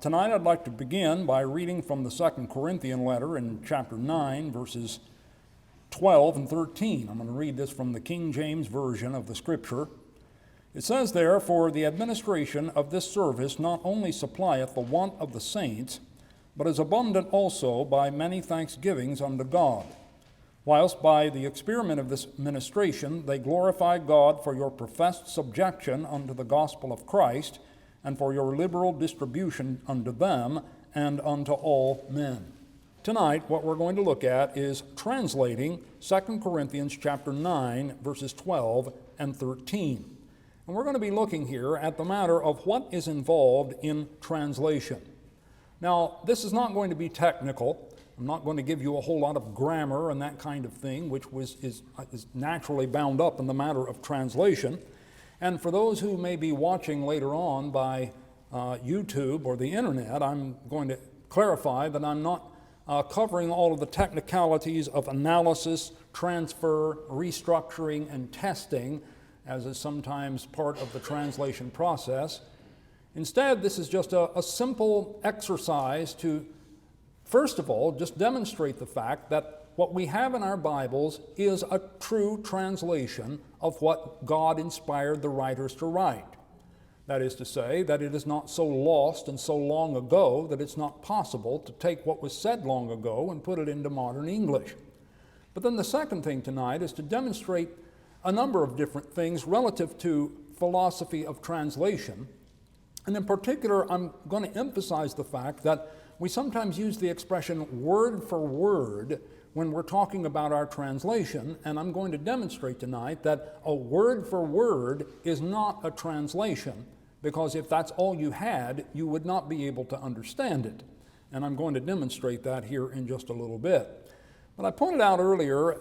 Tonight I'd like to begin by reading from the 2 Corinthian letter in chapter 9, verses 12 and 13. I'm going to read this from the King James Version of the Scripture. It says there, "For the administration of this service not only supplieth the want of the saints, but is abundant also by many thanksgivings unto God. Whilst by the experiment of this ministration they glorify God for your professed subjection unto the gospel of Christ, and for your liberal distribution unto them and unto all men." Tonight, what we're going to look at is translating 2 Corinthians chapter 9, verses 12 and 13. And we're going to be looking here at the matter of what is involved in translation. Now, this is not going to be technical. I'm not going to give you a whole lot of grammar and that kind of thing, which is naturally bound up in the matter of translation. And for those who may be watching later on by YouTube or the internet, I'm going to clarify that I'm not covering all of the technicalities of analysis, transfer, restructuring, and testing, as is sometimes part of the translation process. Instead, this is just a simple exercise to, first of all, just demonstrate the fact that what we have in our Bibles is a true translation of what God inspired the writers to write. That is to say, that it is not so lost and so long ago that it's not possible to take what was said long ago and put it into modern English. But then the second thing tonight is to demonstrate a number of different things relative to philosophy of translation. And in particular, I'm going to emphasize the fact that we sometimes use the expression word for word when we're talking about our translation, and I'm going to demonstrate tonight that a word for word is not a translation, because if that's all you had, you would not be able to understand it. And I'm going to demonstrate that here in just a little bit. But I pointed out earlier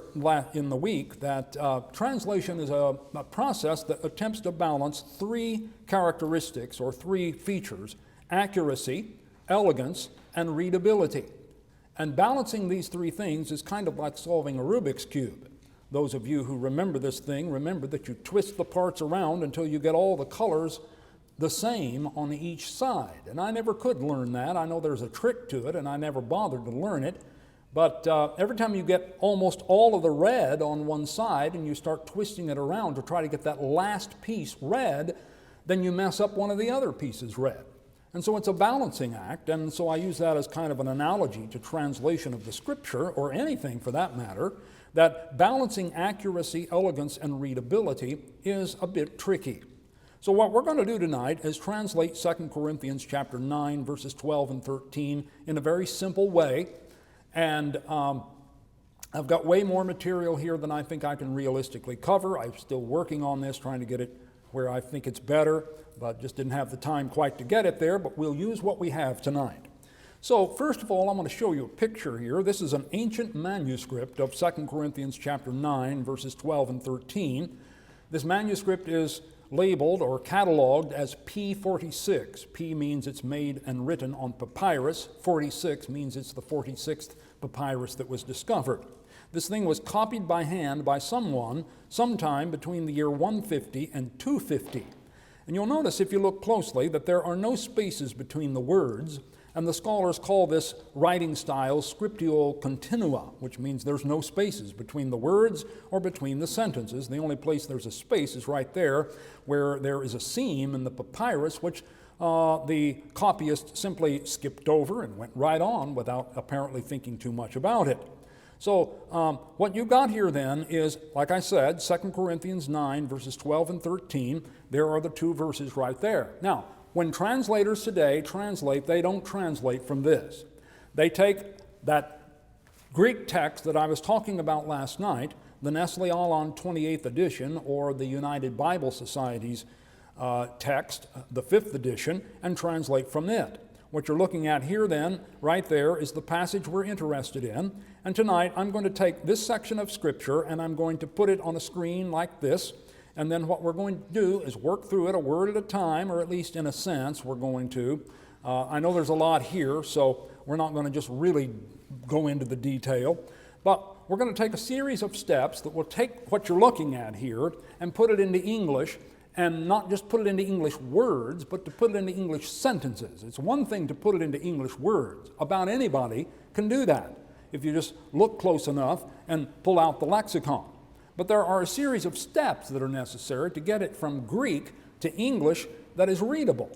in the week that translation is a process that attempts to balance three characteristics or three features: accuracy, elegance, and readability. And balancing these three things is kind of like solving a Rubik's Cube. Those of you who remember this thing, remember that you twist the parts around until you get all the colors the same on each side. And I never could learn that. I know there's a trick to it, and I never bothered to learn it. But every time you get almost all of the red on one side and you start twisting it around to try to get that last piece red, then you mess up one of the other pieces red. And so it's a balancing act, and so I use that as kind of an analogy to translation of the Scripture, or anything for that matter, that balancing accuracy, elegance, and readability is a bit tricky. So what we're going to do tonight is translate 2 Corinthians chapter 9, verses 12 and 13 in a very simple way, and I've got way more material here than I think I can realistically cover. I'm still working on this, trying to get it where I think it's better, but just didn't have the time quite to get it there, but we'll use what we have tonight. So first of all, I'm going to show you a picture here. This is an ancient manuscript of 2 Corinthians chapter 9, verses 12 and 13. This manuscript is labeled or cataloged as P46. P means it's made and written on papyrus. 46 means it's the 46th papyrus that was discovered. This thing was copied by hand by someone sometime between the year 150 and 250. And you'll notice, if you look closely, that there are no spaces between the words, and the scholars call this writing style scriptio continua, which means there's no spaces between the words or between the sentences. The only place there's a space is right there, where there is a seam in the papyrus, which the copyist simply skipped over and went right on without apparently thinking too much about it. So what you got here then is, like I said, 2 Corinthians 9, verses 12 and 13. There are the two verses right there. Now, when translators today translate, they don't translate from this. They take that Greek text that I was talking about last night, the Nestle Aland 28th edition, or the United Bible Society's text, the 5th edition, and translate from it. What you're looking at here then, right there, is the passage we're interested in. And tonight I'm going to take this section of Scripture and I'm going to put it on a screen like this. And then what we're going to do is work through it a word at a time, or at least in a sense we're going to. I know there's a lot here, so we're not going to just really go into the detail. But we're going to take a series of steps that will take what you're looking at here and put it into English and not just put it into English words, but to put it into English sentences. It's one thing to put it into English words. About anybody can do that if you just look close enough and pull out the lexicon. But there are a series of steps that are necessary to get it from Greek to English that is readable.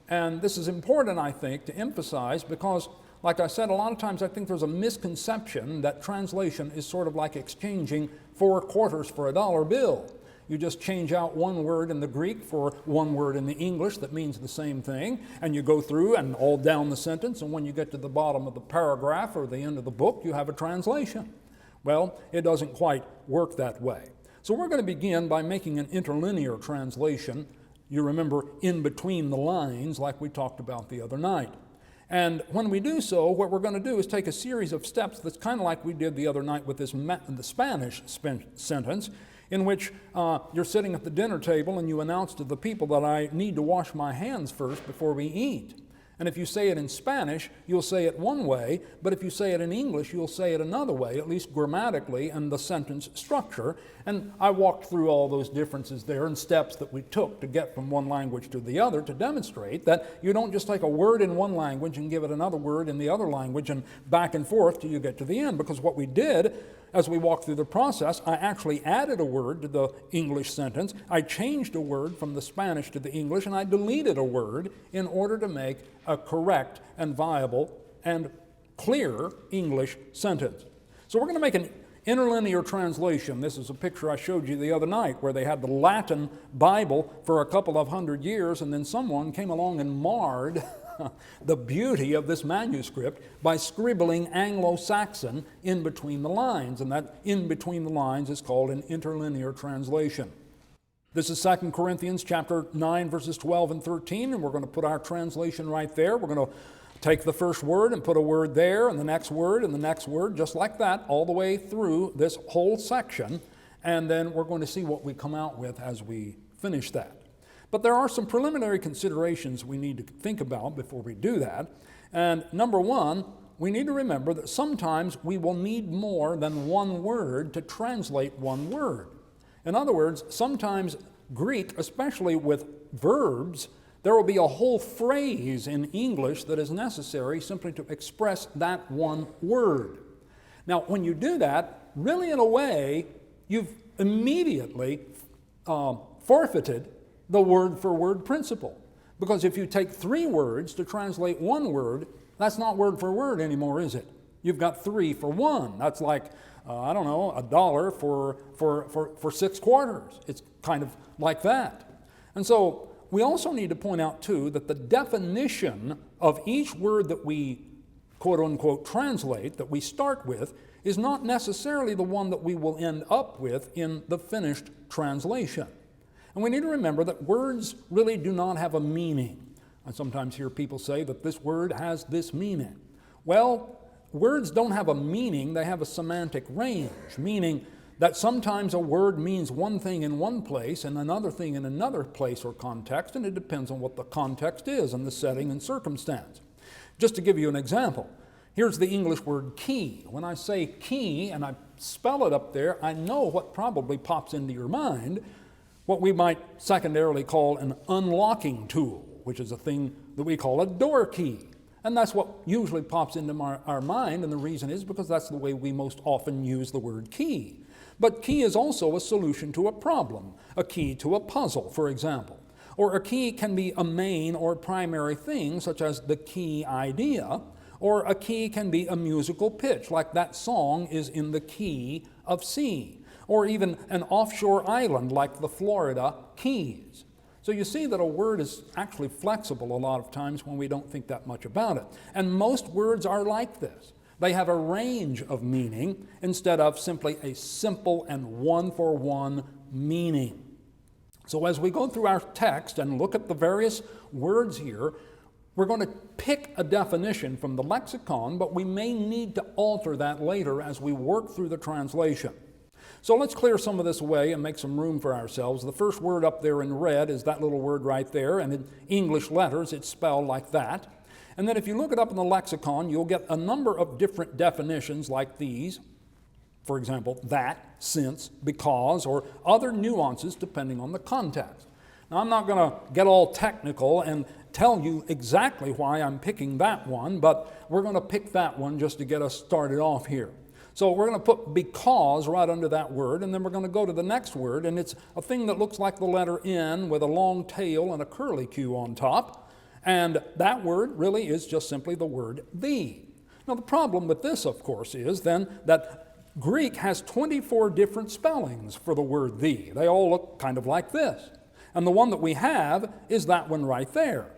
And this is important, I think, to emphasize because, like I said, a lot of times I think there's a misconception that translation is sort of like exchanging 4 quarters for a dollar bill. You just change out one word in the Greek for one word in the English that means the same thing, and you go through and all down the sentence, and when you get to the bottom of the paragraph or the end of the book, you have a translation. Well, it doesn't quite work that way. So we're going to begin by making an interlinear translation. You remember, in between the lines, like we talked about the other night. And when we do so, what we're going to do is take a series of steps that's kind of like we did the other night with the Spanish sentence, in which you're sitting at the dinner table and you announce to the people that I need to wash my hands first before we eat. And if you say it in Spanish, you'll say it one way, but if you say it in English, you'll say it another way, at least grammatically and the sentence structure. And I walked through all those differences there and steps that we took to get from one language to the other to demonstrate that you don't just take a word in one language and give it another word in the other language and back and forth till you get to the end. Because what we did as we walked through the process, I actually added a word to the English sentence, I changed a word from the Spanish to the English, and I deleted a word in order to make a correct and viable and clear English sentence. So we're going to make an interlinear translation. This is a picture I showed you the other night where they had the Latin Bible for a couple of hundred years, and then someone came along and marred the beauty of this manuscript by scribbling Anglo-Saxon in between the lines, and that in between the lines is called an interlinear translation. This is 2 Corinthians chapter 9, verses 12 and 13, and we're going to put our translation right there. We're going to take the first word and put a word there, and the next word, and the next word, just like that, all the way through this whole section, and then we're going to see what we come out with as we finish that. But there are some preliminary considerations we need to think about before we do that. And number one, we need to remember that sometimes we will need more than one word to translate one word. In other words, sometimes Greek, especially with verbs, there will be a whole phrase in English that is necessary simply to express that one word. Now, when you do that, really in a way, you've immediately forfeited the word-for-word principle. Because if you take 3 words to translate one word, that's not word for word anymore, is it? You've got 3 for 1. That's like, I don't know, $1 for 6 quarters. It's kind of like that. And so we also need to point out, too, that the definition of each word that we quote-unquote translate, that we start with, is not necessarily the one that we will end up with in the finished translation. And we need to remember that words really do not have a meaning. I sometimes hear people say that this word has this meaning. Well, words don't have a meaning, they have a semantic range, meaning that sometimes a word means one thing in one place and another thing in another place or context, and it depends on what the context is and the setting and circumstance. Just to give you an example, here's the English word key. When I say key and I spell it up there, I know what probably pops into your mind, what we might secondarily call an unlocking tool, which is a thing that we call a door key. And that's what usually pops into our mind, and the reason is because that's the way we most often use the word key. But key is also a solution to a problem, a key to a puzzle, for example. Or a key can be a main or primary thing, such as the key idea, or a key can be a musical pitch, like that song is in the key of C, or even an offshore island like the Florida Keys. So you see that a word is actually flexible a lot of times when we don't think that much about it. And most words are like this. They have a range of meaning instead of simply a simple and one-for-one meaning. So as we go through our text and look at the various words here, we're going to pick a definition from the lexicon, but we may need to alter that later as we work through the translation. So let's clear some of this away and make some room for ourselves. The first word up there in red is that little word right there, and in English letters it's spelled like that. And then if you look it up in the lexicon, you'll get a number of different definitions like these. For example, that, since, because, or other nuances depending on the context. Now, I'm not going to get all technical and tell you exactly why I'm picking that one, but we're going to pick that one just to get us started off here. So we're going to put because right under that word, and then we're going to go to the next word, and it's a thing that looks like the letter N with a long tail and a curly Q on top. And that word really is just simply the word the. Now the problem with this, of course, is then that Greek has 24 different spellings for the word the. They all look kind of like this. And the one that we have is that one right there.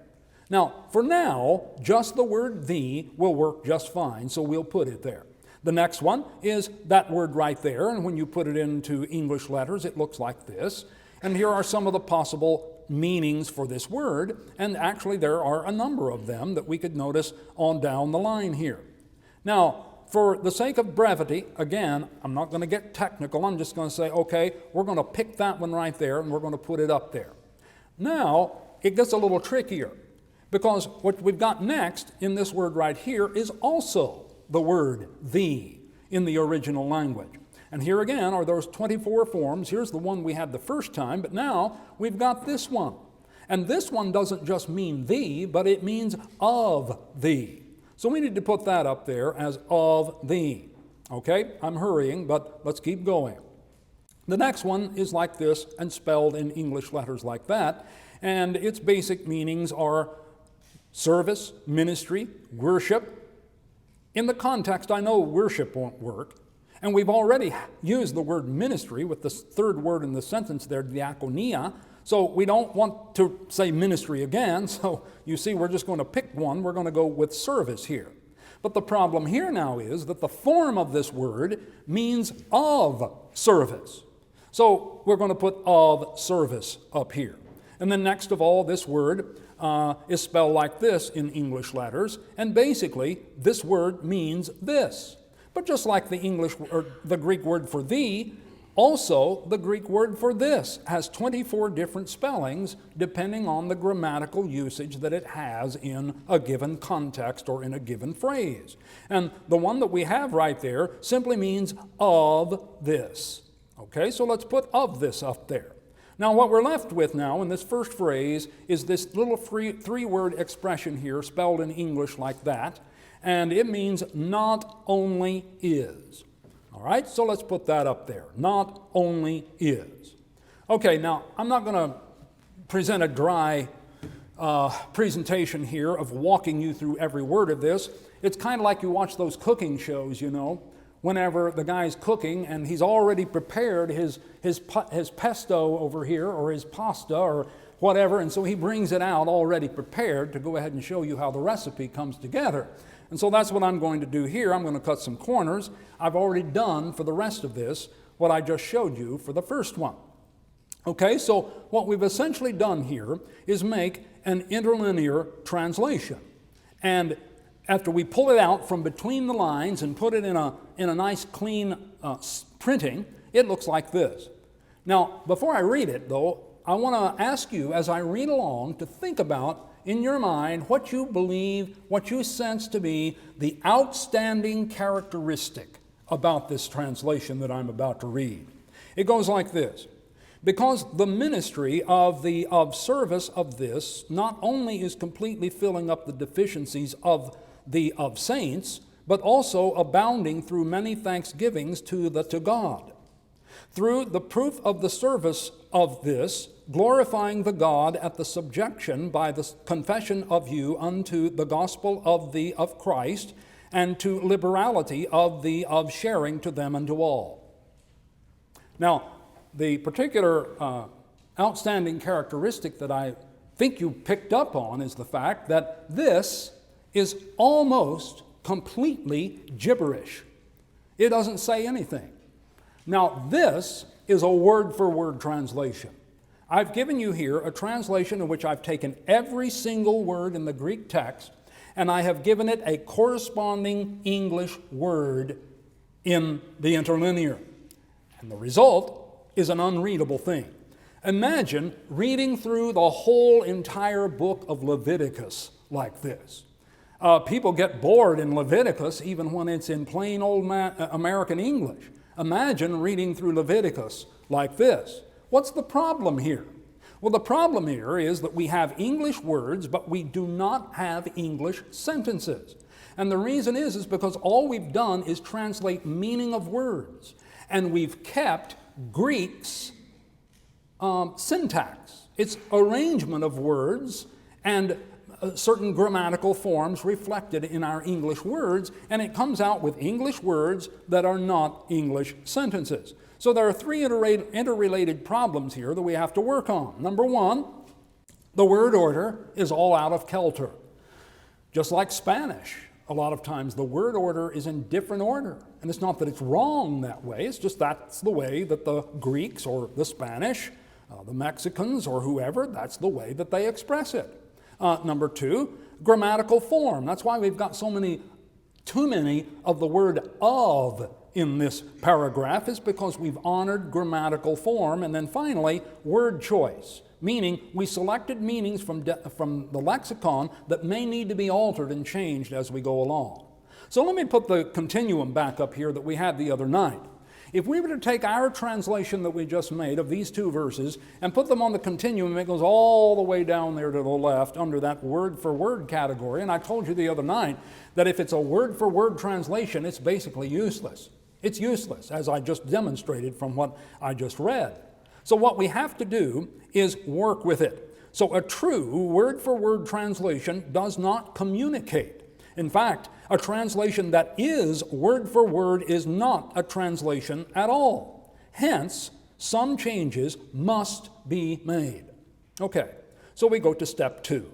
Now, for now, just the word the will work just fine, so we'll put it there. The next one is that word right there, and when you put it into English letters, it looks like this. And here are some of the possible meanings for this word, and actually there are a number of them that we could notice on down the line here. Now, for the sake of brevity, again, I'm not going to get technical. I'm just going to say, okay, we're going to pick that one right there, and we're going to put it up there. Now, it gets a little trickier, because what we've got next in this word right here is also the word the in the original language. And here again are those 24 forms. Here's the one we had the first time, but now we've got this one. And this one doesn't just mean the, but it means of thee. So we need to put that up there as of thee. Okay, I'm hurrying, but let's keep going. The next one is like this and spelled in English letters like that. And its basic meanings are service, ministry, worship. In the context, I know worship won't work. And we've already used the word ministry with the third word in the sentence there, diakonia. So we don't want to say ministry again. So you see, we're just going to pick one. We're going to go with service here. But the problem here now is that the form of this word means of service. So we're going to put of service up here. And then next of all, this word is spelled like this in English letters. And basically, this word means this. But just like the Greek word for thee, also the Greek word for this has 24 different spellings depending on the grammatical usage that it has in a given context or in a given phrase. And the one that we have right there simply means of this. Okay, so let's put of this up there. Now what we're left with now in this first phrase is this little three-word expression here spelled in English like that. And it means not only is. All right, so let's put that up there. Not only is. Okay, now I'm not going to present a dry presentation here of walking you through every word of this. It's kind of like you watch those cooking shows, you know, whenever the guy's cooking and he's already prepared his pesto over here or his pasta or whatever, and so he brings it out already prepared to go ahead and show you how the recipe comes together. And so that's what I'm going to do here. I'm going to cut some corners. I've already done for the rest of this what I just showed you for the first one. Okay, so what we've essentially done here is make an interlinear translation. And after we pull it out from between the lines and put it in a nice clean printing, it looks like this. Now, before I read it, though, I want to ask you as I read along to think about in your mind what you believe, what you sense to be the outstanding characteristic about this translation that I'm about to read. It goes like this. Because the ministry of service of this not only is completely filling up the deficiencies of saints, but also abounding through many thanksgivings to God. Through the proof of the service of this, glorifying the God at the subjection by the confession of you unto the gospel of Christ, and to liberality of sharing to them and to all. Now, the particular outstanding characteristic that I think you picked up on is the fact that this is almost completely gibberish. It doesn't say anything. Now, this is a word-for-word translation. I've given you here a translation in which I've taken every single word in the Greek text and I have given it a corresponding English word in the interlinear. And the result is an unreadable thing. Imagine reading through the whole entire book of Leviticus like this. People get bored in Leviticus even when it's in plain old American English. Imagine reading through Leviticus like this. What's the problem here? Well, the problem here is that we have English words, but we do not have English sentences. And the reason is because all we've done is translate meaning of words. And we've kept Greek's syntax. It's arrangement of words and certain grammatical forms reflected in our English words, and it comes out with English words that are not English sentences. So there are three interrelated problems here that we have to work on. Number one, the word order is all out of kilter. Just like Spanish, a lot of times the word order is in different order. And it's not that it's wrong that way, it's just that's the way that the Greeks or the Spanish, the Mexicans or whoever, that's the way that they express it. Number two, grammatical form. That's why we've got too many of the word of in this paragraph, is because we've honored grammatical form. And then finally, word choice, meaning we selected meanings from the lexicon that may need to be altered and changed as we go along. So let me put the continuum back up here that we had the other night. If we were to take our translation that we just made of these two verses and put them on the continuum, it goes all the way down there to the left under that word-for-word category. And I told you the other night that if it's a word-for-word translation, it's basically useless. It's useless, as I just demonstrated from what I just read. So what we have to do is work with it. So a true word-for-word translation does not communicate. In fact, a translation that is word for word is not a translation at all. Hence, some changes must be made. Okay, so we go to step two.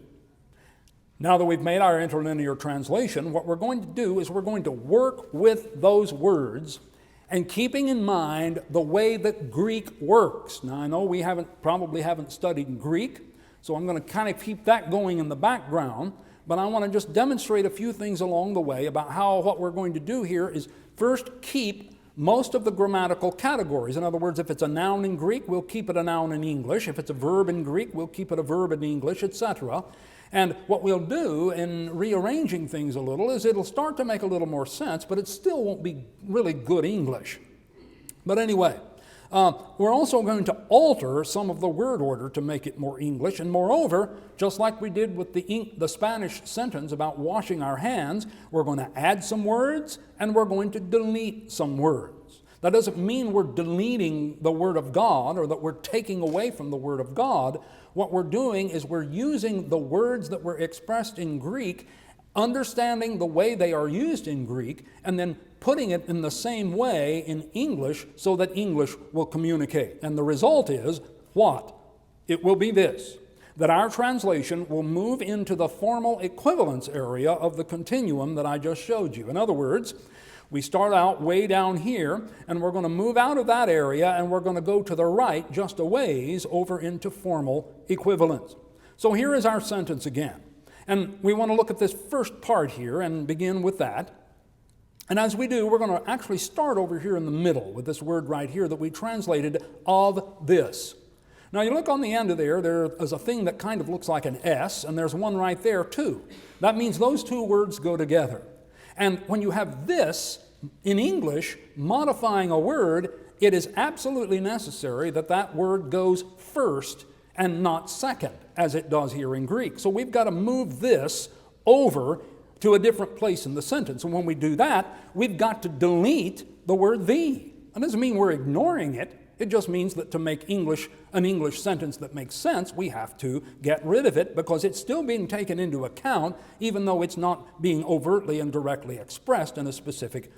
Now that we've made our interlinear translation, what we're going to do is we're going to work with those words and keeping in mind the way that Greek works. Now, I know we probably haven't studied Greek, so I'm going to kind of keep that going in the background. But I want to just demonstrate a few things along the way about how what we're going to do here is first keep most of the grammatical categories. In other words, if it's a noun in Greek, we'll keep it a noun in English. If it's a verb in Greek, we'll keep it a verb in English, etc. And what we'll do in rearranging things a little is it'll start to make a little more sense, but it still won't be really good English. But anyway, we're also going to alter some of the word order to make it more English. And moreover, just like we did with the Spanish sentence about washing our hands, we're going to add some words and we're going to delete some words. That doesn't mean we're deleting the Word of God or that we're taking away from the Word of God. What we're doing is we're using the words that were expressed in Greek, understanding the way they are used in Greek, and then putting it in the same way in English so that English will communicate. And the result is what? It will be this, that our translation will move into the formal equivalence area of the continuum that I just showed you. In other words, we start out way down here, and we're going to move out of that area, and we're going to go to the right just a ways over into formal equivalence. So here is our sentence again. And we want to look at this first part here and begin with that. And as we do, we're going to actually start over here in the middle with this word right here that we translated of this. Now you look on the end of there is a thing that kind of looks like an S, and there's one right there too. That means those two words go together. And when you have this in English modifying a word, it is absolutely necessary that that word goes first and not second, as it does here in Greek. So we've got to move this over to a different place in the sentence. And when we do that, we've got to delete the word the. That doesn't mean we're ignoring it. It just means that to make an English sentence that makes sense, we have to get rid of it because it's still being taken into account, even though it's not being overtly and directly expressed in a specific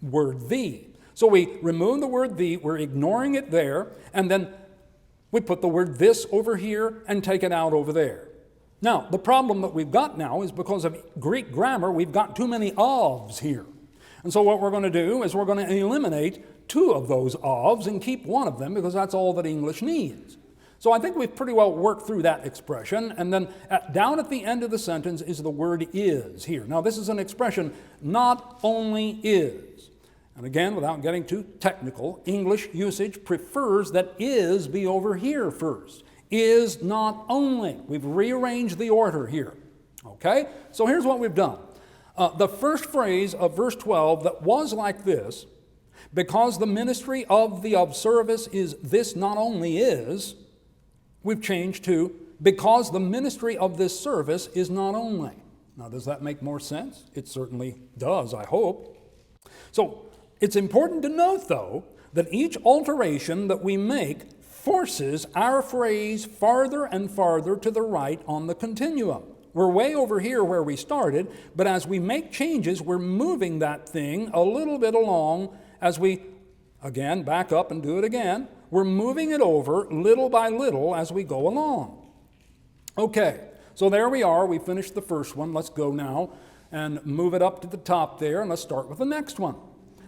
word the. So we remove the word the, we're ignoring it there, and then we put the word this over here and take it out over there. Now, the problem that we've got now is because of Greek grammar, we've got too many ofs here. And so what we're going to do is we're going to eliminate two of those ofs and keep one of them because that's all that English needs. So I think we've pretty well worked through that expression. And then down at the end of the sentence is the word is here. Now this is an expression, not only is. And again, without getting too technical, English usage prefers that is be over here first. Is not only. We've rearranged the order here. Okay? So here's what we've done. The first phrase of verse 12 that was like this, because the ministry of the of service is this not only is, we've changed to because the ministry of this service is not only. Now, does that make more sense? It certainly does, I hope. So, it's important to note, though, that each alteration that we make forces our phrase farther and farther to the right on the continuum. We're way over here where we started, but as we make changes, we're moving that thing a little bit along as we, again, back up and do it again. We're moving it over little by little as we go along. Okay, so there we are. We finished the first one. Let's go now and move it up to the top there, and let's start with the next one.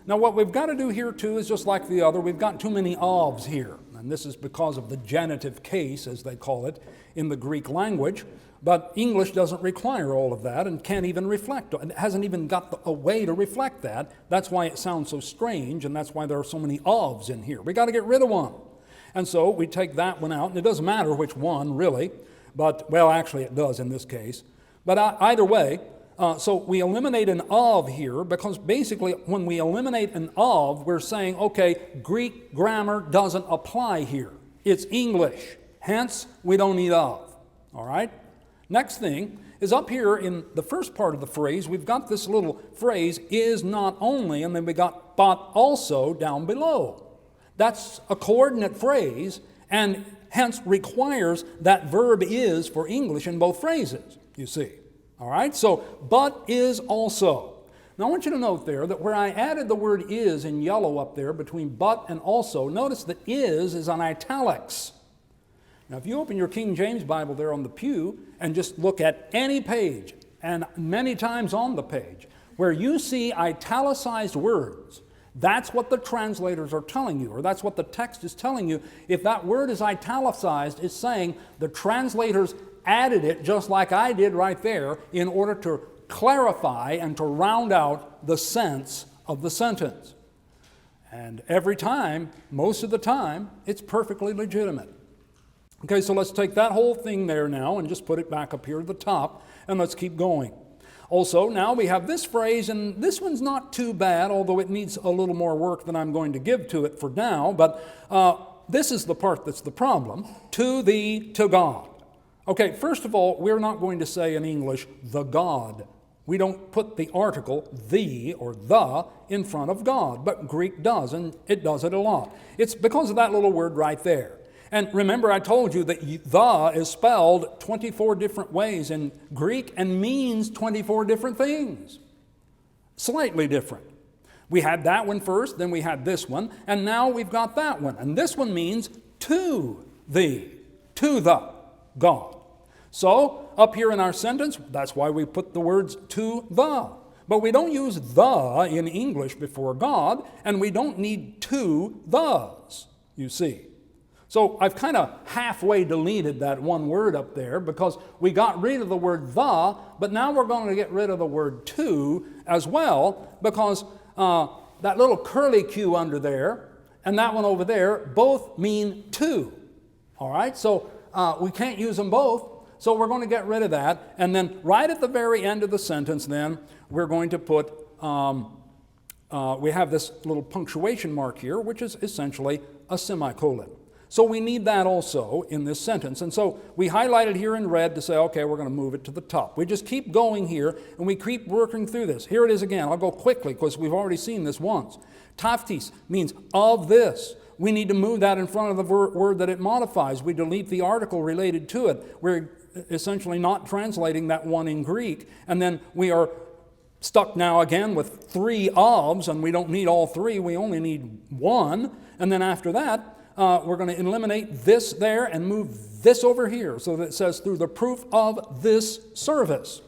Now, what we've got to do here, too, is just like the other. We've got too many ofs here, and this is because of the genitive case, as they call it, in the Greek language. But English doesn't require all of that and can't even reflect. It hasn't even got a way to reflect that. That's why it sounds so strange, and that's why there are so many ofs in here. We got to get rid of one. And so we take that one out, and it doesn't matter which one, really. But, well, actually it does in this case. But either way, so we eliminate an of here because basically when we eliminate an of, we're saying, okay, Greek grammar doesn't apply here. It's English. Hence, we don't need of. All right? Next thing is up here in the first part of the phrase, we've got this little phrase, is not only, and then we got but also down below. That's a coordinate phrase, and hence requires that verb is for English in both phrases, you see. All right, so but is also. Now I want you to note there that where I added the word is in yellow up there between but and also, notice that is on italics. Now if you open your King James Bible there on the pew and just look at any page, and many times on the page, where you see italicized words, that's what the translators are telling you, or that's what the text is telling you. If that word is italicized, it's saying the translators added it just like I did right there in order to clarify and to round out the sense of the sentence. And every time, most of the time, it's perfectly legitimate. Okay, so let's take that whole thing there now and just put it back up here at the top, and let's keep going. Also, now we have this phrase, and this one's not too bad, although it needs a little more work than I'm going to give to it for now, but this is the part that's the problem. To thee, to God. Okay, first of all, we're not going to say in English, the God. We don't put the article, the or the, in front of God, but Greek does, and it does it a lot. It's because of that little word right there. And remember, I told you that the is spelled 24 different ways in Greek and means 24 different things. Slightly different. We had that one first, then we had this one, and now we've got that one. And this one means to thee, to the God. So, up here in our sentence, that's why we put the words to the. But we don't use the in English before God, and we don't need two thes, you see. So I've kind of halfway deleted that one word up there because we got rid of the word the, but now we're going to get rid of the word to as well because that little curly Q under there and that one over there both mean to. All right, so we can't use them both, so we're going to get rid of that. And then right at the very end of the sentence then, we're going to put, we have this little punctuation mark here, which is essentially a semicolon. So we need that also in this sentence. And so we highlight it here in red to say, okay, we're going to move it to the top. We just keep going here, and we keep working through this. Here it is again. I'll go quickly because we've already seen this once. Taftis means of this. We need to move that in front of the word that it modifies. We delete the article related to it. We're essentially not translating that one in Greek. And then we are stuck now again with three ofs, and we don't need all three. We only need one. And then after that, we're going to eliminate this there and move this over here so that it says through the proof of this service.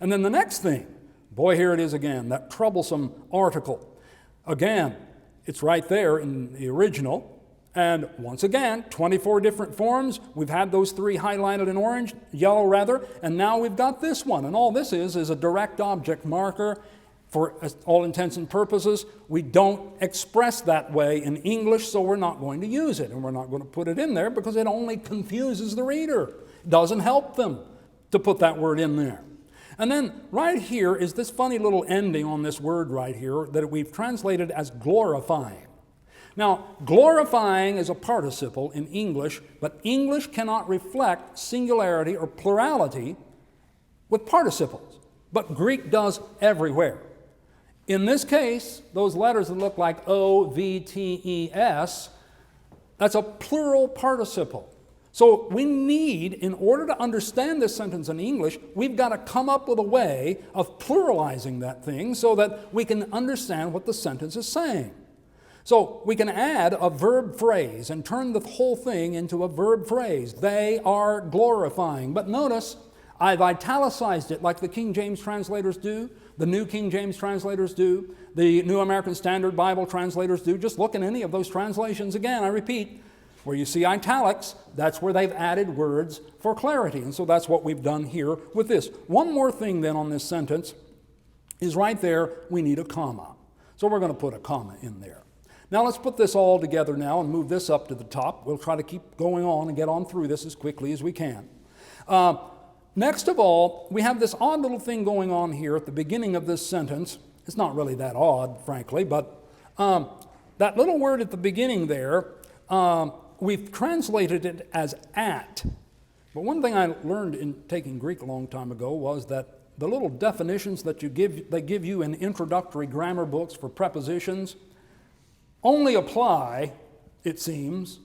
And then the next thing, boy, here it is again, that troublesome article. Again, it's right there in the original. And once again, 24 different forms. We've had those three highlighted in orange, yellow rather, and now we've got this one. And all this is a direct object marker. For all intents and purposes, we don't express that way in English, so we're not going to use it. And we're not going to put it in there because it only confuses the reader. It doesn't help them to put that word in there. And then right here is this funny little ending on this word right here that we've translated as glorifying. Now, glorifying is a participle in English, but English cannot reflect singularity or plurality with participles, but Greek does everywhere. In this case, those letters that look like O, V, T, E, S, that's a plural participle. So we need, in order to understand this sentence in English, we've got to come up with a way of pluralizing that thing so that we can understand what the sentence is saying. So we can add a verb phrase and turn the whole thing into a verb phrase. They are glorifying. But notice, I've italicized it like the King James translators do, the New King James translators do, the New American Standard Bible translators do. Just look in any of those translations again, I repeat. Where you see italics, that's where they've added words for clarity. And so that's what we've done here with this. One more thing then on this sentence is right there, we need a comma. So we're going to put a comma in there. Now let's put this all together now and move this up to the top. We'll try to keep going on and get on through this as quickly as we can. Next of all, we have this odd little thing going on here at the beginning of this sentence. It's not really that odd, frankly, but that little word at the beginning there, we've translated it as at. But one thing I learned in taking Greek a long time ago was that the little definitions that they give you in introductory grammar books for prepositions only apply, it seems,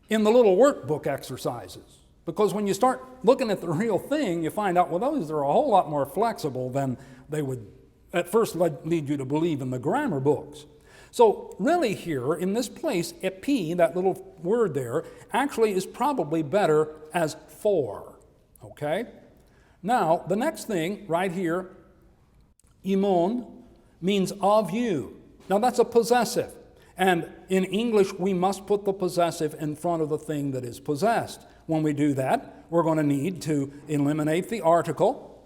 in the little workbook exercises. Because when you start looking at the real thing, you find out, well, those are a whole lot more flexible than they would at first lead you to believe in the grammar books. So really here, in this place, epi, that little word there, actually is probably better as for, okay? Now, the next thing right here, imon, means of you. Now that's a possessive. And in English, we must put the possessive in front of the thing that is possessed. When we do that, we're going to need to eliminate the article,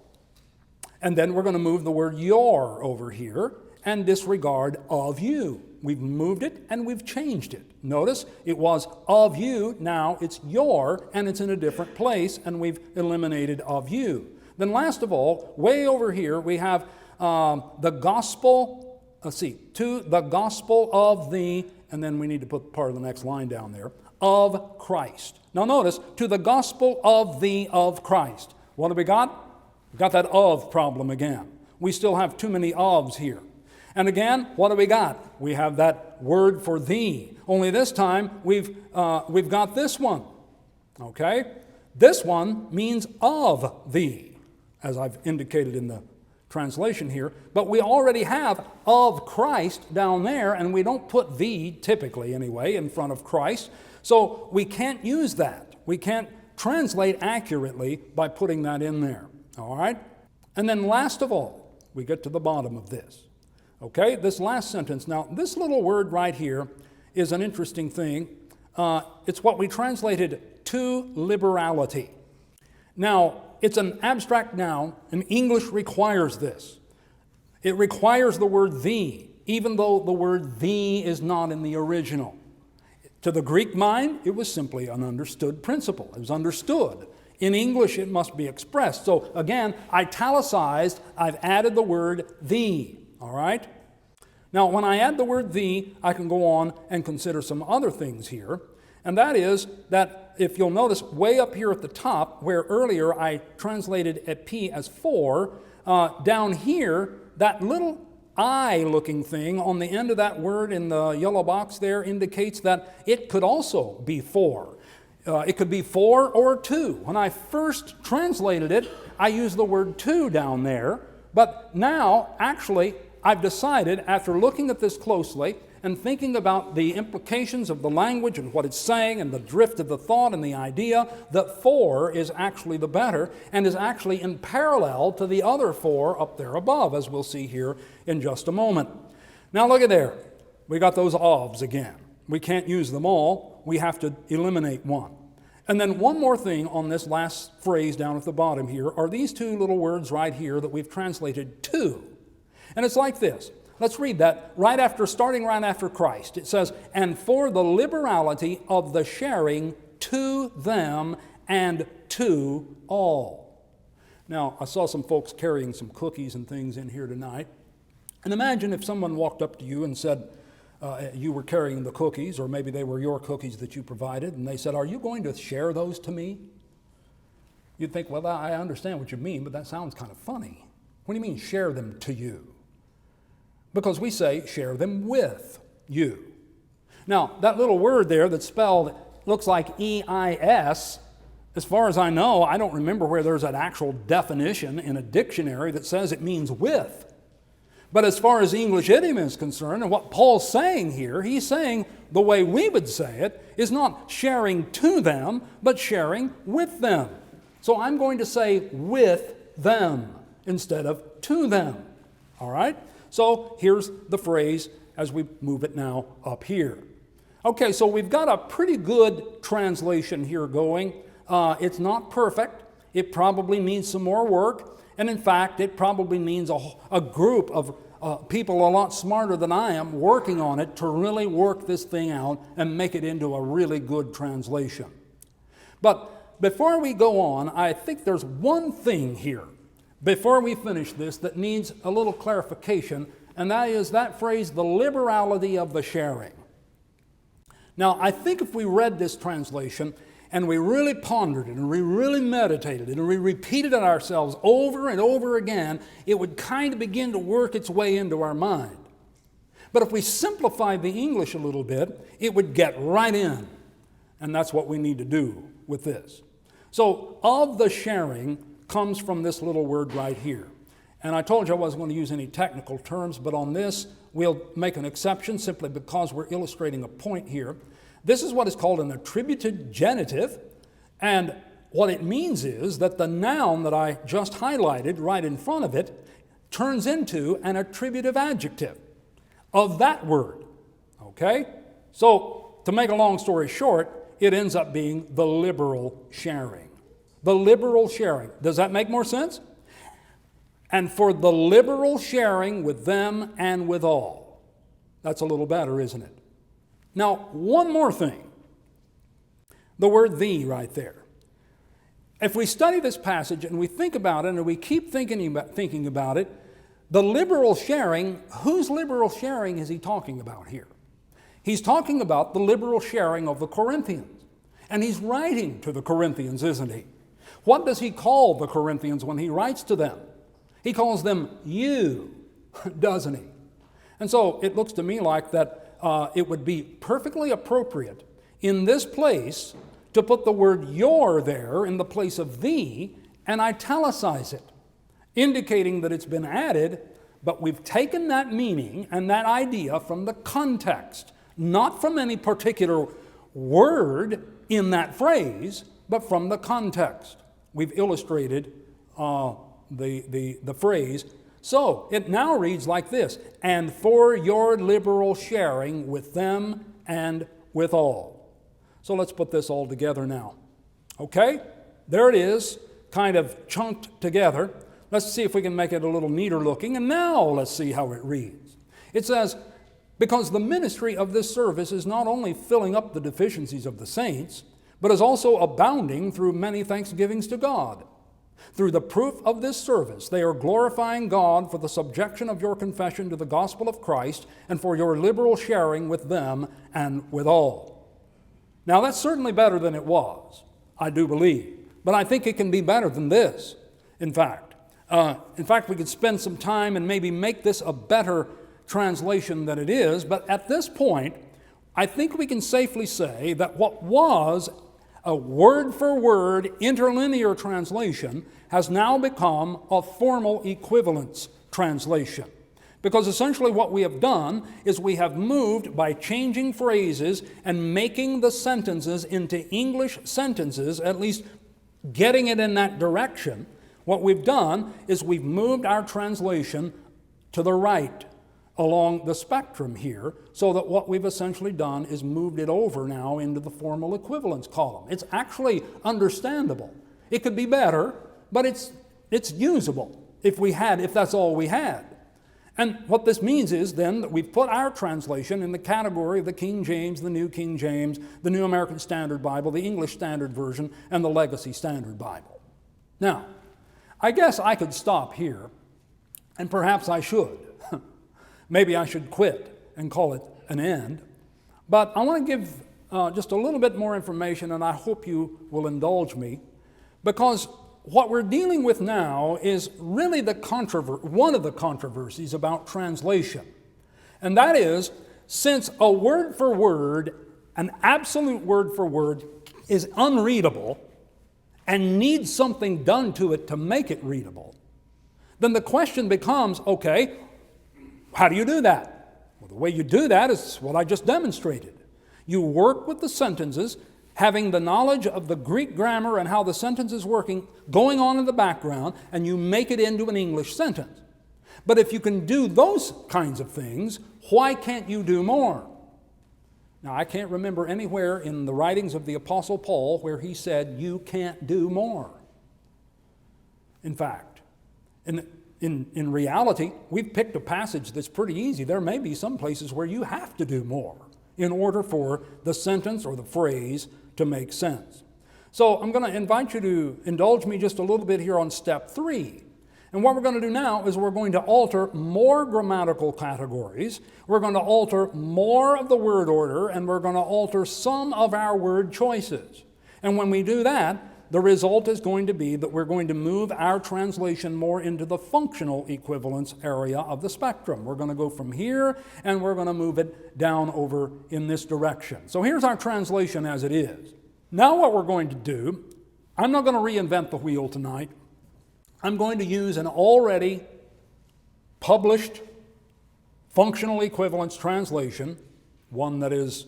and then we're going to move the word your over here and disregard of you. We've moved it and we've changed it. Notice it was of you, now it's your, and it's in a different place, and we've eliminated of you. Then last of all, way over here, we have the gospel, to the gospel of the, and then we need to put part of the next line down there, of Christ. Now notice, to the gospel of Christ. What have we got? We've got that of problem again. We still have too many ofs here. And again, what do we got? We have that word for thee. Only this time, we've got this one. Okay? This one means of thee, as I've indicated in the translation here. But we already have of Christ down there, and we don't put thee, typically anyway, in front of Christ. So we can't use that. We can't translate accurately by putting that in there. All right? And then last of all, we get to the bottom of this. Okay, this last sentence. Now, this little word right here is an interesting thing. It's what we translated to liberality. Now, it's an abstract noun, and English requires this. It requires the word thee, even though the word thee is not in the original. To the Greek mind, it was simply an understood principle. It was understood. In English, it must be expressed. So again, italicized, I've added the word thee. All right? Now, when I add the word thee, I can go on and consider some other things here. And that is that, if you'll notice, way up here at the top, where earlier I translated epi as for, down here, that little I-looking thing on the end of that word in the yellow box there indicates that it could also be for. It could be for or to. When I first translated it, I used the word to down there. But now, actually, I've decided, after looking at this closely and thinking about the implications of the language and what it's saying and the drift of the thought and the idea, that for is actually the better and is actually in parallel to the other for up there above, as we'll see here in just a moment. Now look at there. We got those ofs again. We can't use them all. We have to eliminate one. And then one more thing on this last phrase down at the bottom here are these two little words right here that we've translated to. And it's like this. Let's read that starting right after Christ. It says, and for the liberality of the sharing to them and to all. Now, I saw some folks carrying some cookies and things in here tonight. And imagine if someone walked up to you and said, you were carrying the cookies, or maybe they were your cookies that you provided, and they said, "Are you going to share those to me?" You'd think, well, I understand what you mean, but that sounds kind of funny. What do you mean, share them to you? Because we say, share them with you. Now, that little word there that's spelled looks like E-I-S. As far as I know, I don't remember where there's an actual definition in a dictionary that says it means with. But as far as English idiom is concerned, and what Paul's saying here, he's saying the way we would say it is not sharing to them, but sharing with them. So I'm going to say with them instead of to them. All right? So here's the phrase as we move it now up here. Okay, so we've got a pretty good translation here going. It's not perfect. It probably needs some more work. And in fact, it probably needs a group of people a lot smarter than I am working on it to really work this thing out and make it into a really good translation. But before we go on, I think there's one thing here before we finish this that needs a little clarification, and that is that phrase, the liberality of the sharing. Now, I think if we read this translation and we really pondered it and we really meditated it and we repeated it ourselves over and over again, it would kind of begin to work its way into our mind. But if we simplified the English a little bit, it would get right in. And that's what we need to do with this. So, of the sharing comes from this little word right here. And I told you I wasn't going to use any technical terms, but on this, we'll make an exception simply because we're illustrating a point here. This is what is called an attributed genitive, and what it means is that the noun that I just highlighted right in front of it turns into an attributive adjective of that word. Okay? So, to make a long story short, it ends up being the liberal sharing. The liberal sharing. Does that make more sense? And for the liberal sharing with them and with all. That's a little better, isn't it? Now, one more thing. The word "thee" right there. If we study this passage and we think about it and we keep thinking about it, the liberal sharing, whose liberal sharing is he talking about here? He's talking about the liberal sharing of the Corinthians. And he's writing to the Corinthians, isn't he? What does he call the Corinthians when he writes to them? He calls them you, doesn't he? And so it looks to me like that it would be perfectly appropriate in this place to put the word your there in the place of thee and italicize it, indicating that it's been added, but we've taken that meaning and that idea from the context, not from any particular word in that phrase, but from the context. We've illustrated the phrase. So it now reads like this: and for your liberal sharing with them and with all. So let's put this all together now. Okay? There it is, kind of chunked together. Let's see if we can make it a little neater looking. And now let's see how it reads. It says, because the ministry of this service is not only filling up the deficiencies of the saints, but is also abounding through many thanksgivings to God. Through the proof of this service, they are glorifying God for the subjection of your confession to the gospel of Christ and for your liberal sharing with them and with all. Now, that's certainly better than it was, I do believe. But I think it can be better than this, in fact. We could spend some time and maybe make this a better translation than it is. But at this point, I think we can safely say that what was a word-for-word interlinear translation has now become a formal equivalence translation. Because essentially what we have done is we have moved by changing phrases and making the sentences into English sentences, at least getting it in that direction. What we've done is we've moved our translation to the right along the spectrum here, so that what we've essentially done is moved it over now into the formal equivalence column. It's actually understandable. It could be better, but it's usable if that's all we had. And what this means is then that we've put our translation in the category of the King James, the New King James, the New American Standard Bible, the English Standard Version, and the Legacy Standard Bible. Now, I guess I could stop here, and perhaps I should. Maybe I should quit and call it an end. But I want to give just a little bit more information, and I hope you will indulge me, because what we're dealing with now is really one of the controversies about translation. And that is, since a word for word, an absolute word for word, is unreadable and needs something done to it to make it readable, then the question becomes, okay, how do you do that? Well, the way you do that is what I just demonstrated. You work with the sentences, having the knowledge of the Greek grammar and how the sentence is working, going on in the background, and you make it into an English sentence. But if you can do those kinds of things, why can't you do more? Now, I can't remember anywhere in the writings of the Apostle Paul where he said, you can't do more. In fact, in reality, we've picked a passage that's pretty easy. There may be some places where you have to do more in order for the sentence or the phrase to make sense. So I'm going to invite you to indulge me just a little bit here on step 3. And what we're going to do now is we're going to alter more grammatical categories, we're going to alter more of the word order, and we're going to alter some of our word choices. And when we do that, the result is going to be that we're going to move our translation more into the functional equivalence area of the spectrum. We're going to go from here and we're going to move it down over in this direction. So here's our translation as it is. Now what we're going to do, I'm not going to reinvent the wheel tonight. I'm going to use an already published functional equivalence translation, one that is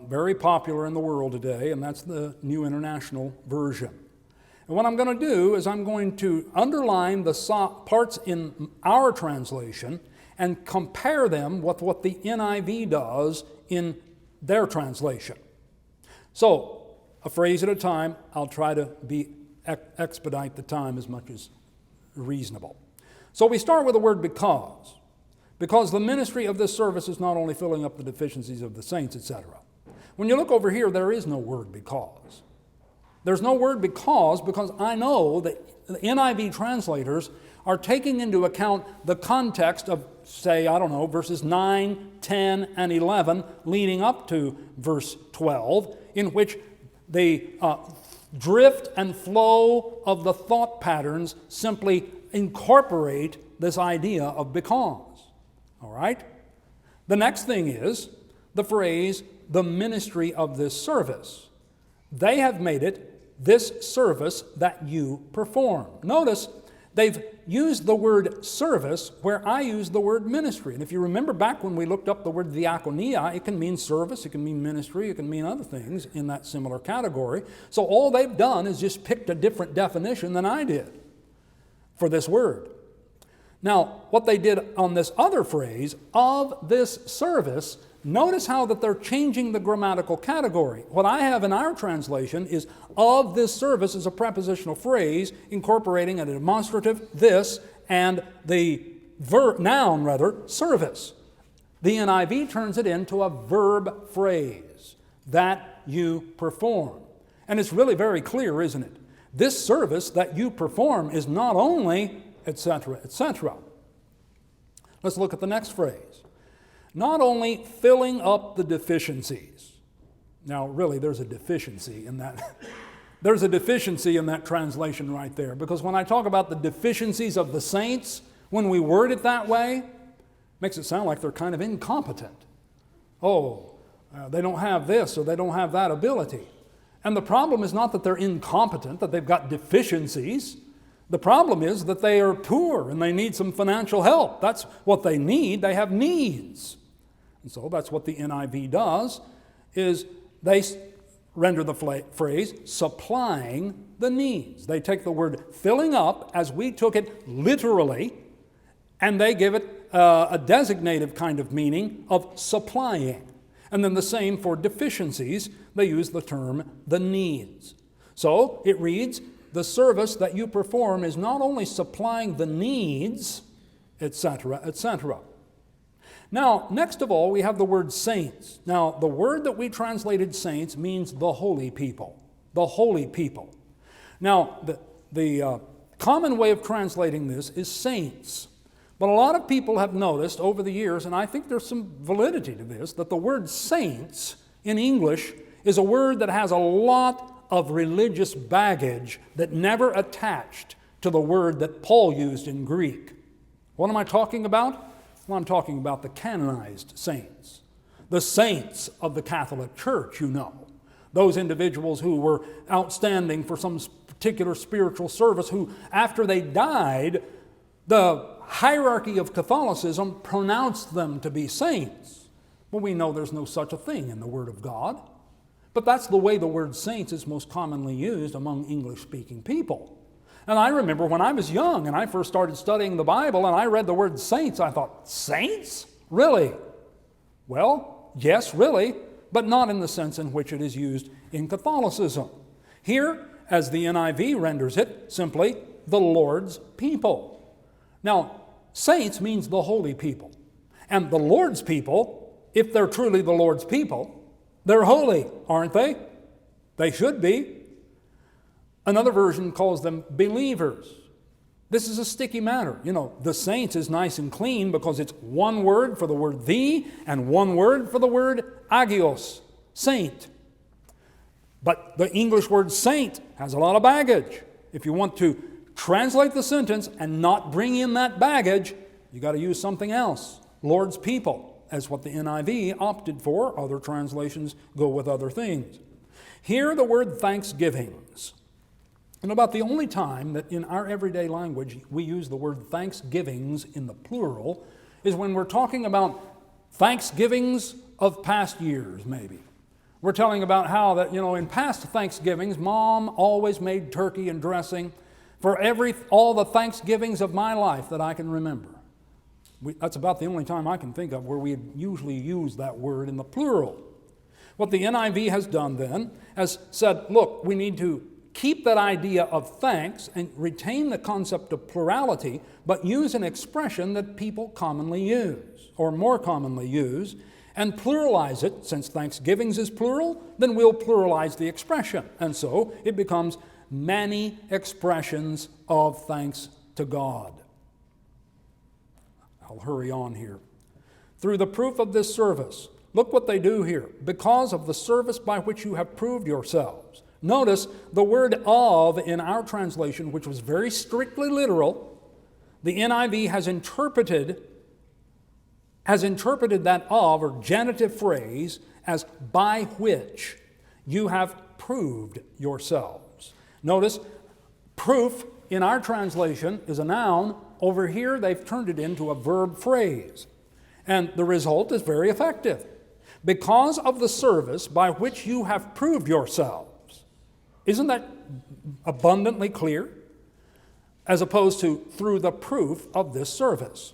very popular in the world today, and that's the New International Version. And what I'm going to do is I'm going to underline the parts in our translation and compare them with what the NIV does in their translation. So, a phrase at a time, I'll try to expedite the time as much as reasonable. So we start with the word because. Because the ministry of this service is not only filling up the deficiencies of the saints, etc. When you look over here, there is no word because. There's no word because I know that the NIV translators are taking into account the context of, say, verses 9, 10, and 11, leading up to verse 12, in which the drift and flow of the thought patterns simply incorporate this idea of because. All right? The next thing is the phrase, the ministry of this service. They have made it this service that you perform. Notice, they've used the word service where I use the word ministry. And if you remember back when we looked up the word diakonia, it can mean service, it can mean ministry, it can mean other things in that similar category. So all they've done is just picked a different definition than I did for this word. Now, what they did on this other phrase, of this service, notice how that they're changing the grammatical category. What I have in our translation is of this service is a prepositional phrase incorporating a demonstrative, this, and the noun, service. The NIV turns it into a verb phrase, that you perform. And it's really very clear, isn't it? This service that you perform is not only, etc., etc. Let's look at the next phrase. Not only filling up the deficiencies. Now, really, there's a deficiency in that. There's a deficiency in that translation right there. Because when I talk about the deficiencies of the saints, when we word it that way, it makes it sound like they're kind of incompetent. They don't have this or they don't have that ability. And the problem is not that they're incompetent, that they've got deficiencies. The problem is that they are poor and they need some financial help. That's what they need. They have needs. And so that's what the NIV does, is they render the phrase supplying the needs. They take the word filling up as we took it literally, and they give it a designative kind of meaning of supplying. And then the same for deficiencies, they use the term the needs. So it reads, the service that you perform is not only supplying the needs, etc., etc. Now, next of all, we have the word saints. Now, the word that we translated saints means the holy people. The holy people. Now, the common way of translating this is saints. But a lot of people have noticed over the years, and I think there's some validity to this, that the word saints in English is a word that has a lot of religious baggage that never attached to the word that Paul used in Greek. What am I talking about? Well, I'm talking about the canonized saints. The saints of the Catholic Church, you know. Those individuals who were outstanding for some particular spiritual service, who, after they died, the hierarchy of Catholicism pronounced them to be saints. Well, we know there's no such a thing in the Word of God. But that's the way the word saints is most commonly used among English-speaking people. And I remember when I was young and I first started studying the Bible and I read the word saints, I thought, saints? Really? Well, yes, really, but not in the sense in which it is used in Catholicism. Here, as the NIV renders it, simply, the Lord's people. Now, saints means the holy people. And the Lord's people, if they're truly the Lord's people, they're holy, aren't they? They should be. Another version calls them believers. This is a sticky matter. You know, the saints is nice and clean because it's one word for the word the and one word for the word agios, saint. But the English word saint has a lot of baggage. If you want to translate the sentence and not bring in that baggage, you got to use something else. Lord's people, as what the NIV opted for. Other translations go with other things. Here the word thanksgivings. And about the only time that in our everyday language we use the word thanksgivings in the plural is when we're talking about thanksgivings of past years, maybe. We're telling about how that, in past Thanksgivings, Mom always made turkey and dressing for all the Thanksgivings of my life that I can remember. That's about the only time I can think of where we usually use that word in the plural. What the NIV has done then has said, look, we need to keep that idea of thanks and retain the concept of plurality, but use an expression that people commonly use, or more commonly use, and pluralize it. Since thanksgivings is plural, then we'll pluralize the expression. And so it becomes many expressions of thanks to God. I'll hurry on here. Through the proof of this service, look what they do here. Because of the service by which you have proved yourselves. Notice the word of in our translation, which was very strictly literal, the NIV has interpreted that of, or genitive phrase, as by which you have proved yourselves. Notice, proof in our translation is a noun. Over here, they've turned it into a verb phrase. And the result is very effective. Because of the service by which you have proved yourselves. Isn't that abundantly clear? As opposed to through the proof of this service.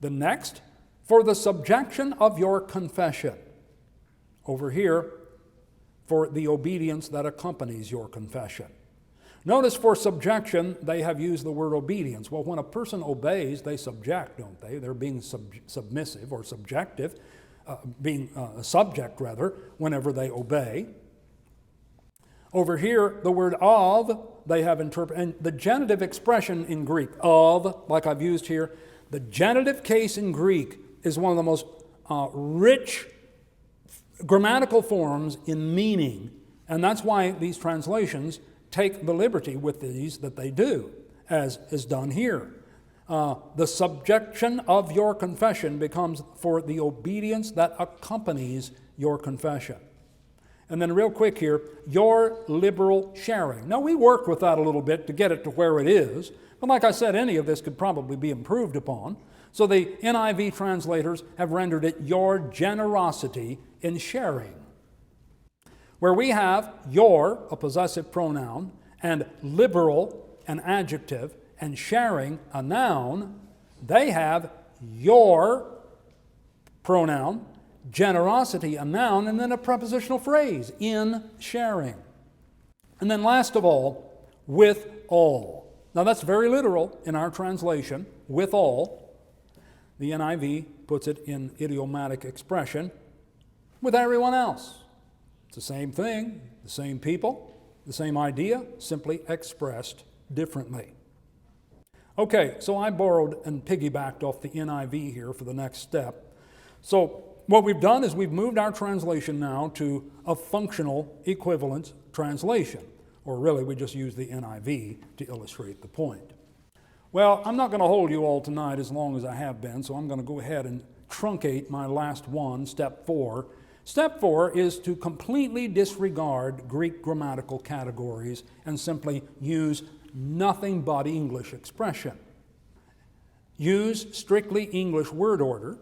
The next, for the subjection of your confession. Over here, for the obedience that accompanies your confession. Notice for subjection, they have used the word obedience. Well, when a person obeys, they subject, don't they? They're being submissive or subjective, being a subject, rather, whenever they obey. Over here, the word of, they have interpreted, and the genitive expression in Greek, of, like I've used here, the genitive case in Greek is one of the most rich grammatical forms in meaning, and that's why these translations take the liberty with these that they do, as is done here. The subjection of your confession becomes for the obedience that accompanies your confession. And then real quick here, your liberal sharing. Now, we worked with that a little bit to get it to where it is, but like I said, any of this could probably be improved upon. So the NIV translators have rendered it your generosity in sharing. Where we have your, a possessive pronoun, and liberal, an adjective, and sharing, a noun, they have your pronoun, generosity, a noun, and then a prepositional phrase, in sharing. And then last of all, with all. Now that's very literal in our translation, with all. The NIV puts it in idiomatic expression, with everyone else. It's the same thing, the same people, the same idea, simply expressed differently. Okay, so I borrowed and piggybacked off the NIV here for the next step. So what we've done is we've moved our translation now to a functional equivalence translation, or really we just use the NIV to illustrate the point. Well, I'm not going to hold you all tonight as long as I have been, so I'm going to go ahead and truncate my last one, step 4. Step 4 is to completely disregard Greek grammatical categories and simply use nothing but English expression. Use strictly English word order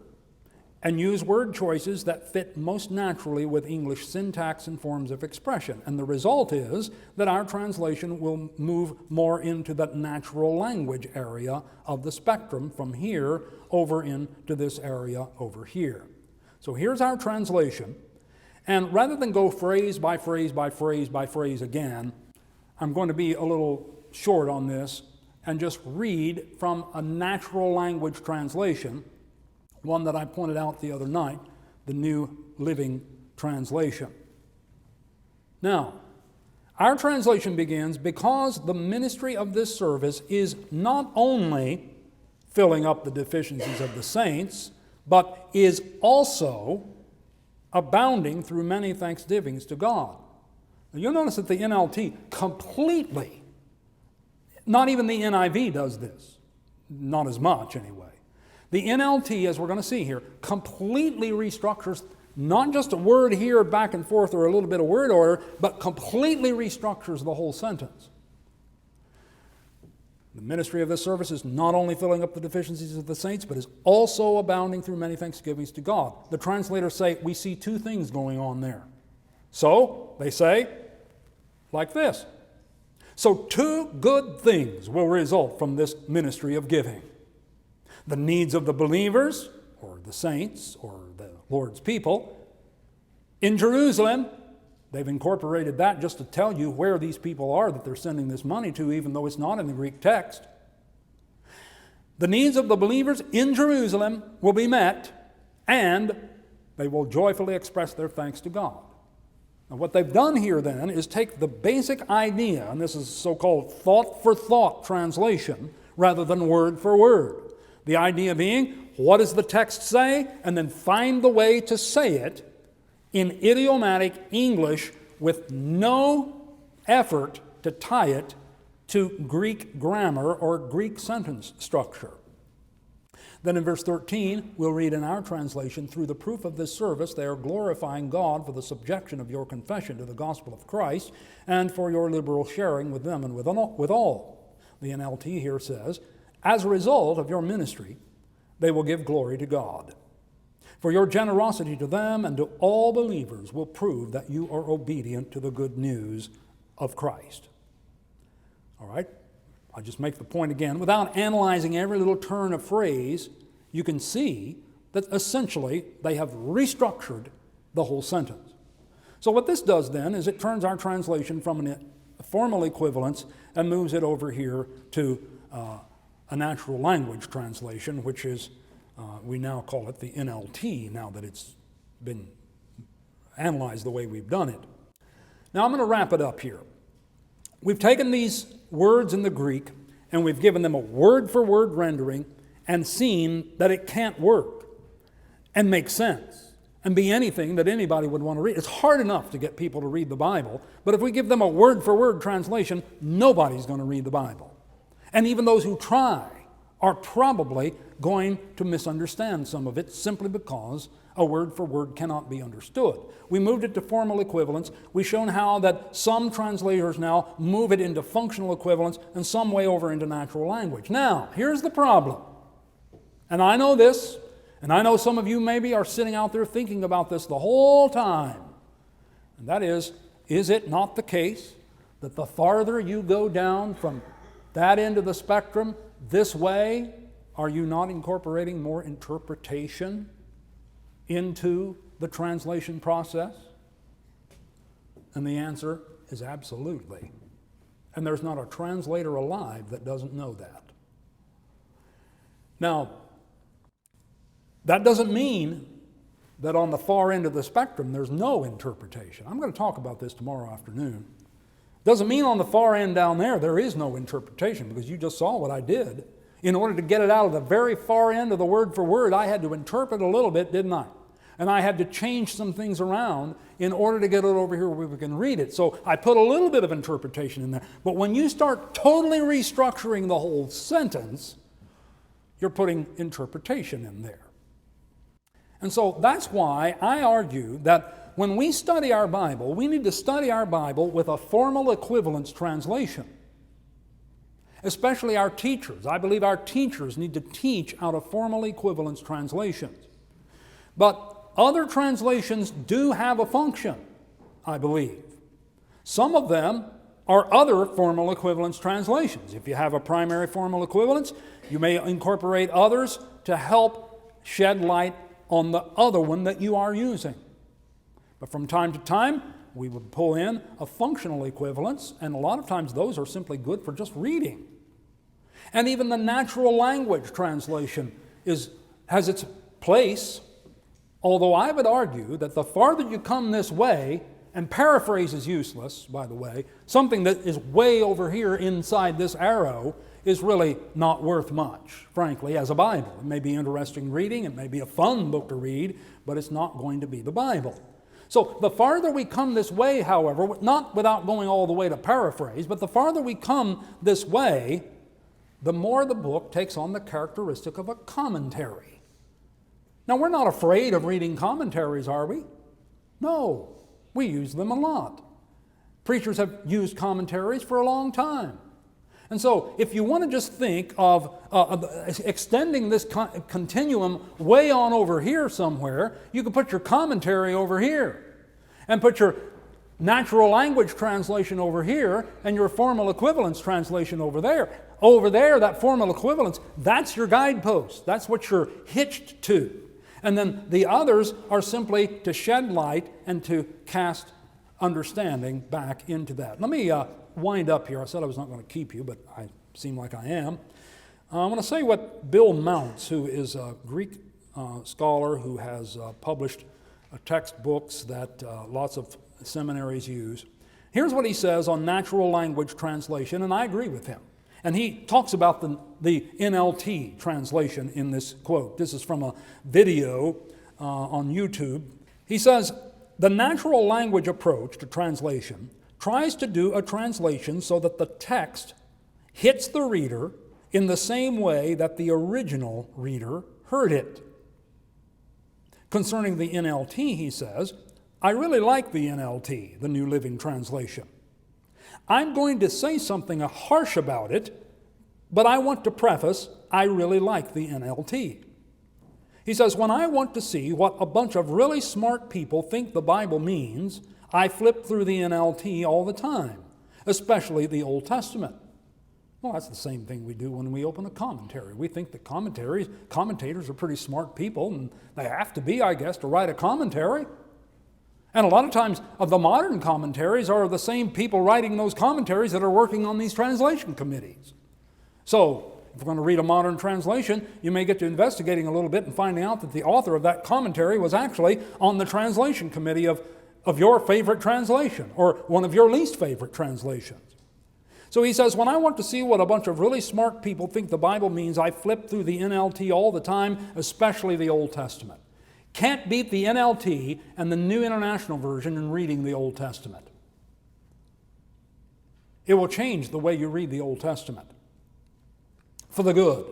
and use word choices that fit most naturally with English syntax and forms of expression. And the result is that our translation will move more into that natural language area of the spectrum from here over into this area over here. So here's our translation. And rather than go phrase by phrase by phrase by phrase again, I'm going to be a little short on this and just read from a natural language translation, one that I pointed out the other night, the New Living Translation. Now, our translation begins, because the ministry of this service is not only filling up the deficiencies of the saints, but is also abounding through many thanksgivings to God. Now, you'll notice that the NLT completely, not even the NIV does this, not as much anyway. The NLT, as we're going to see here, completely restructures not just a word here back and forth or a little bit of word order, but completely restructures the whole sentence. The ministry of this service is not only filling up the deficiencies of the saints, but is also abounding through many thanksgivings to God. The translators say we see two things going on there. So, they say, like this. So two good things will result from this ministry of giving. The needs of the believers, or the saints, or the Lord's people, in Jerusalem. They've incorporated that just to tell you where these people are that they're sending this money to, even though it's not in the Greek text. The needs of the believers in Jerusalem will be met, and they will joyfully express their thanks to God. Now, what they've done here then is take the basic idea, and this is so-called thought-for-thought translation, rather than word for word. The idea being, what does the text say? And then find the way to say it in idiomatic English with no effort to tie it to Greek grammar or Greek sentence structure. Then in verse 13, we'll read in our translation, through the proof of this service, they are glorifying God for the subjection of your confession to the gospel of Christ and for your liberal sharing with them and with all. The NLT here says, as a result of your ministry, they will give glory to God. For your generosity to them and to all believers will prove that you are obedient to the good news of Christ. All right? I'll just make the point again. Without analyzing every little turn of phrase, you can see that essentially they have restructured the whole sentence. So what this does then is it turns our translation from a formal equivalence and moves it over here to a natural language translation, which is, we now call it the NLT, now that it's been analyzed the way we've done it. Now I'm going to wrap it up here. We've taken these words in the Greek and we've given them a word-for-word rendering and seen that it can't work and make sense and be anything that anybody would want to read. It's hard enough to get people to read the Bible, but if we give them a word-for-word translation, nobody's going to read the Bible. And even those who try are probably going to misunderstand some of it simply because a word for word cannot be understood. We moved it to formal equivalence. We've shown how that some translators now move it into functional equivalence and some way over into natural language. Now, here's the problem. And I know this, and I know some of you maybe are sitting out there thinking about this the whole time. And that is it not the case that the farther you go down from that end of the spectrum this way, are you not incorporating more interpretation into the translation process? And the answer is absolutely. And there's not a translator alive that doesn't know that. Now, that doesn't mean that on the far end of the spectrum there's no interpretation. I'm going to talk about this tomorrow afternoon. Doesn't mean on the far end down there is no interpretation, because you just saw what I did. In order to get it out of the very far end of the word for word, I had to interpret a little bit, didn't I? And I had to change some things around in order to get it over here where we can read it. So I put a little bit of interpretation in there. But when you start totally restructuring the whole sentence, you're putting interpretation in there. And so that's why I argue that when we study our Bible, we need to study our Bible with a formal equivalence translation. Especially our teachers. I believe our teachers need to teach out of formal equivalence translations. But other translations do have a function, I believe. Some of them are other formal equivalence translations. If you have a primary formal equivalence, you may incorporate others to help shed light on the other one that you are using. But from time to time, we would pull in a functional equivalence, and a lot of times those are simply good for just reading. And even the natural language translation has its place, although I would argue that the farther you come this way, and paraphrase is useless, by the way, something that is way over here inside this arrow is really not worth much, frankly, as a Bible. It may be interesting reading, it may be a fun book to read, but it's not going to be the Bible. So the farther we come this way, however, not without going all the way to paraphrase, but the farther we come this way, the more the book takes on the characteristic of a commentary. Now, we're not afraid of reading commentaries, are we? No, we use them a lot. Preachers have used commentaries for a long time. And so, if you want to just think of extending this continuum way on over here somewhere, you can put your commentary over here and put your natural language translation over here and your formal equivalence translation over there. Over there, that formal equivalence, that's your guidepost. That's what you're hitched to. And then the others are simply to shed light and to cast understanding back into that. Let me wind up here. I said I was not going to keep you, but I seem like I am. I want to say what Bill Mounts, who is a Greek scholar who has published textbooks that lots of seminaries use. Here's what he says on natural language translation, and I agree with him. And he talks about the NLT translation in this quote. This is from a video on YouTube. He says, the natural language approach to translation tries to do a translation so that the text hits the reader in the same way that the original reader heard it. Concerning the NLT, he says, I really like the NLT, the New Living Translation. I'm going to say something harsh about it, but I want to preface, I really like the NLT. He says, when I want to see what a bunch of really smart people think the Bible means, I flip through the NLT all the time, especially the Old Testament. Well, that's the same thing we do when we open a commentary. We think that commentators are pretty smart people, and they have to be, I guess, to write a commentary. And a lot of times, the modern commentaries are the same people writing those commentaries that are working on these translation committees. So, if we're going to read a modern translation, you may get to investigating a little bit and finding out that the author of that commentary was actually on the translation committee of your favorite translation, or one of your least favorite translations. So he says, when I want to see what a bunch of really smart people think the Bible means, I flip through the NLT all the time, especially the Old Testament. Can't beat the NLT and the New International Version in reading the Old Testament. It will change the way you read the Old Testament for the good.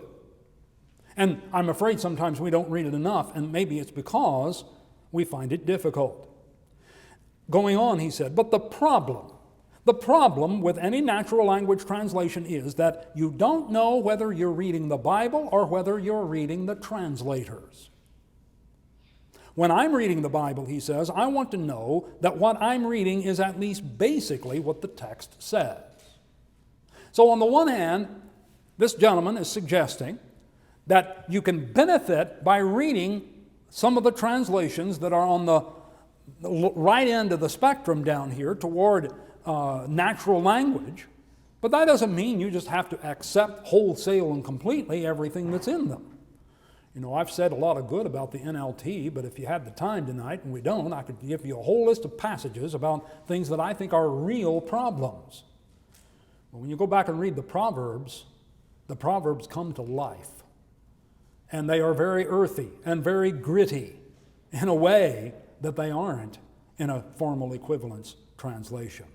And I'm afraid sometimes we don't read it enough, and maybe it's because we find it difficult. Going on, he said, but the problem with any natural language translation is that you don't know whether you're reading the Bible or whether you're reading the translators. When I'm reading the Bible, he says, I want to know that what I'm reading is at least basically what the text says. So on the one hand, this gentleman is suggesting that you can benefit by reading some of the translations that are on the right end of the spectrum down here toward natural language, but that doesn't mean you just have to accept wholesale and completely everything that's in them. You know, I've said a lot of good about the NLT, but if you had the time tonight, and we don't, I could give you a whole list of passages about things that I think are real problems. But when you go back and read the Proverbs, the Proverbs come to life. And they are very earthy and very gritty in a way that they aren't in a formal equivalence translation.